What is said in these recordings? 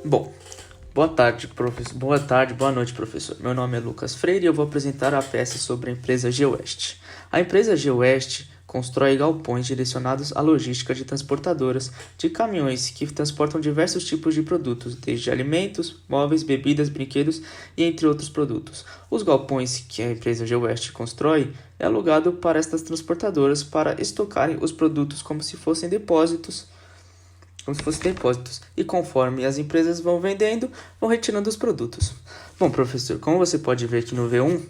Bom, boa tarde, professor. Boa tarde, boa noite, professor. Meu nome é Lucas Freire e eu vou apresentar a peça sobre a empresa GeoWest. A empresa GeoWest constrói galpões direcionados à logística de transportadoras de caminhões que transportam diversos tipos de produtos, desde alimentos, móveis, bebidas, brinquedos e entre outros produtos. Os galpões que a empresa GeoWest constrói é alugado para estas transportadoras para estocarem os produtos como se fossem depósitos, e conforme as empresas vão vendendo, vão retirando os produtos. Bom, professor, como você pode ver aqui no V1,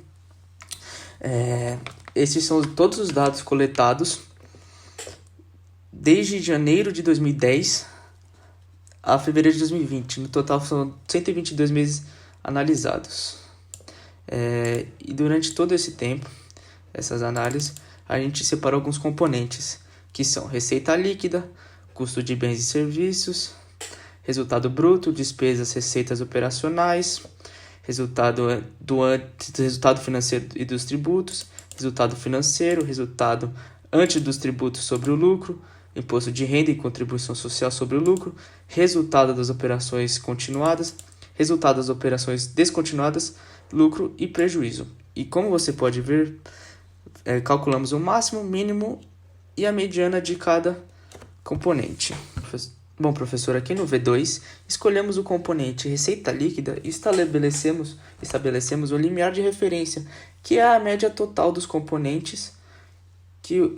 esses são todos os dados coletados desde janeiro de 2010 a fevereiro de 2020. No total são 122 meses analisados. E durante todo esse tempo, essas análises, a gente separou alguns componentes, que são receita líquida, custo de bens e serviços, resultado bruto, despesas, receitas operacionais, resultado financeiro e dos tributos, resultado financeiro, resultado antes dos tributos sobre o lucro, imposto de renda e contribuição social sobre o lucro, resultado das operações continuadas, resultado das operações descontinuadas, lucro e prejuízo. E como você pode ver, calculamos o máximo, mínimo e a mediana de cada componente. Bom, professor, aqui no V2, escolhemos o componente receita líquida e estabelecemos o limiar de referência, que é a média total dos componentes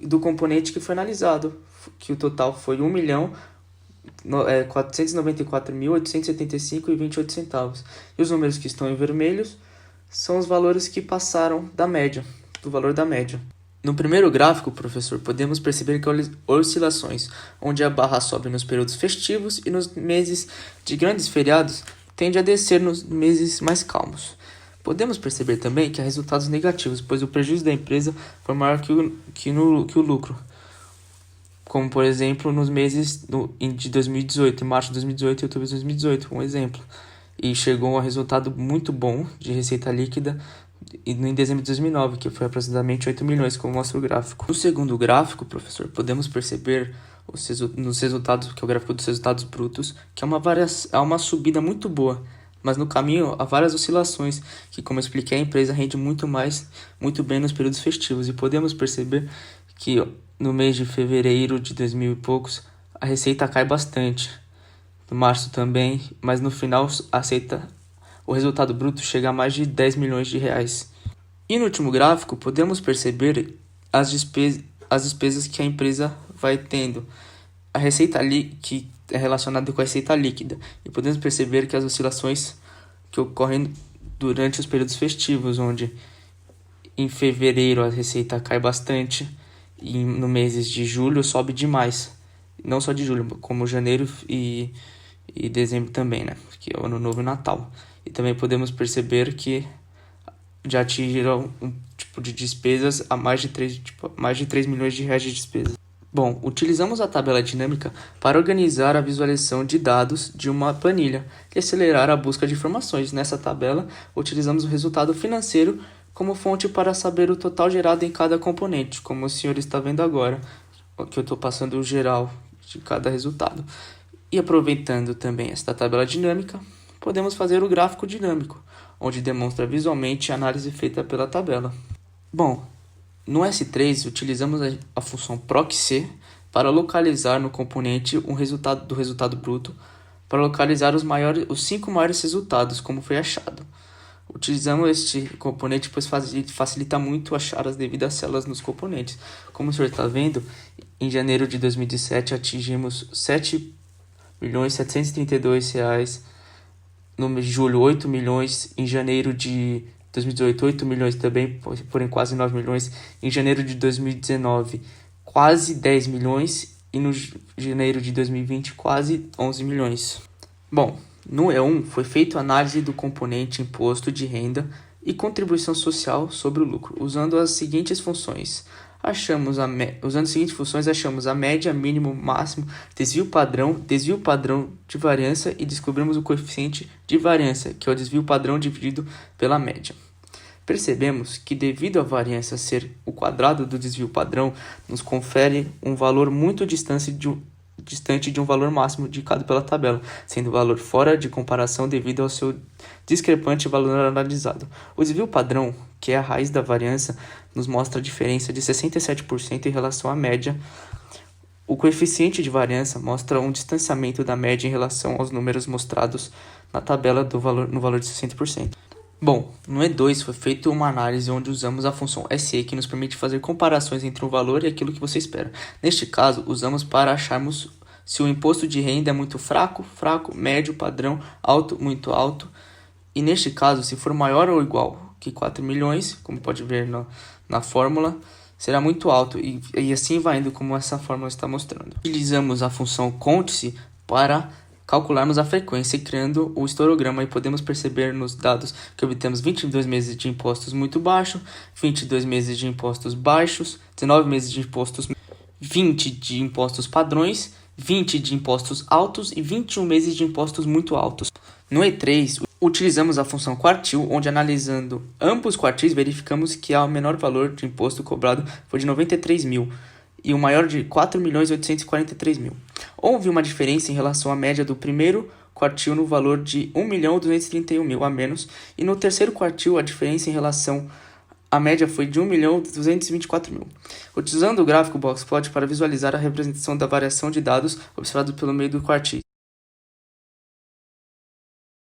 do componente que foi analisado, que o total foi 1.494.875,28 E os números que estão em vermelhos são os valores que passaram do valor da média. No primeiro gráfico, professor, podemos perceber que oscilações, onde a barra sobe nos períodos festivos e nos meses de grandes feriados, tende a descer nos meses mais calmos. Podemos perceber também que há resultados negativos, pois o prejuízo da empresa foi maior que o lucro, como, por exemplo, nos meses de 2018, em março de 2018 e outubro de 2018, um exemplo. E chegou a resultado muito bom de receita líquida em dezembro de 2009, que foi aproximadamente 8 milhões, como mostra o gráfico. No segundo gráfico, professor, podemos perceber nos resultados, que é o gráfico dos resultados brutos, que há uma subida muito boa, mas no caminho há várias oscilações, que, como eu expliquei, a empresa rende muito bem nos períodos festivos, e podemos perceber que no mês de fevereiro de 2000 e poucos, a receita cai bastante, no março também, mas no final o resultado bruto chega a mais de 10 milhões de reais. E no último gráfico, podemos perceber as despesas que a empresa vai tendo. A receita que é relacionada com a receita líquida. E podemos perceber que as oscilações que ocorrem durante os períodos festivos, onde em fevereiro a receita cai bastante e no meses de julho sobe demais. Não só de julho, como janeiro e dezembro também, né? Que é o Ano Novo e Natal. E também podemos perceber que já atingiram um tipo de despesas a mais de 3 milhões de reais de despesas. Bom, utilizamos a tabela dinâmica para organizar a visualização de dados de uma planilha e acelerar a busca de informações. Nessa tabela, utilizamos o resultado financeiro como fonte para saber o total gerado em cada componente, como o senhor está vendo agora, que eu estou passando o geral de cada resultado. E aproveitando também esta tabela dinâmica, podemos fazer o gráfico dinâmico, onde demonstra visualmente a análise feita pela tabela. Bom, no S3 utilizamos a função proc-c para localizar no componente do resultado bruto, para localizar os 5 maiores resultados, como foi achado. Utilizamos este componente pois facilita muito achar as devidas células nos componentes. Como o senhor está vendo, em janeiro de 2017 atingimos R$ 7.732,00, no julho 8 milhões, em janeiro de 2018 8 milhões também, porém quase 9 milhões, em janeiro de 2019 quase 10 milhões e no janeiro de 2020 quase 11 milhões. Bom, no E1 foi feita a análise do componente imposto de renda e contribuição social sobre o lucro, usando as seguintes funções. Usando as seguintes funções, achamos a média, mínimo, máximo, desvio padrão de variância e descobrimos o coeficiente de variância, que é o desvio padrão dividido pela média. Percebemos que, devido à variância ser o quadrado do desvio padrão, nos confere um valor muito distante distante de um valor máximo indicado pela tabela, sendo o valor fora de comparação devido ao seu discrepante valor analisado. O desvio padrão, que é a raiz da variância, nos mostra a diferença de 67% em relação à média. O coeficiente de variância mostra um distanciamento da média em relação aos números mostrados na tabela no valor de 60%. Bom, no E2 foi feita uma análise onde usamos a função SE, que nos permite fazer comparações entre um valor e aquilo que você espera. Neste caso, usamos para acharmos se o imposto de renda é muito fraco, médio, padrão, alto, muito alto. E neste caso, se for maior ou igual que 4 milhões, como pode ver na fórmula, será muito alto, e assim vai indo como essa fórmula está mostrando. Utilizamos a função conte-se para calcularmos a frequência, criando o histograma, e podemos perceber nos dados que obtemos 22 meses de impostos muito baixos, 22 meses de impostos baixos, 19 meses de impostos, 20 de impostos padrões, 20 de impostos altos e 21 meses de impostos muito altos. No E3, utilizamos a função quartil, onde analisando ambos quartis verificamos que o menor valor de imposto cobrado foi de 93 mil e o maior de 4.843.000. Houve uma diferença em relação à média do primeiro quartil no valor de 1.231.000 a menos, e no terceiro quartil a diferença em relação à média foi de 1.224.000. Utilizando o gráfico boxplot para visualizar a representação da variação de dados observado pelo meio do quartil.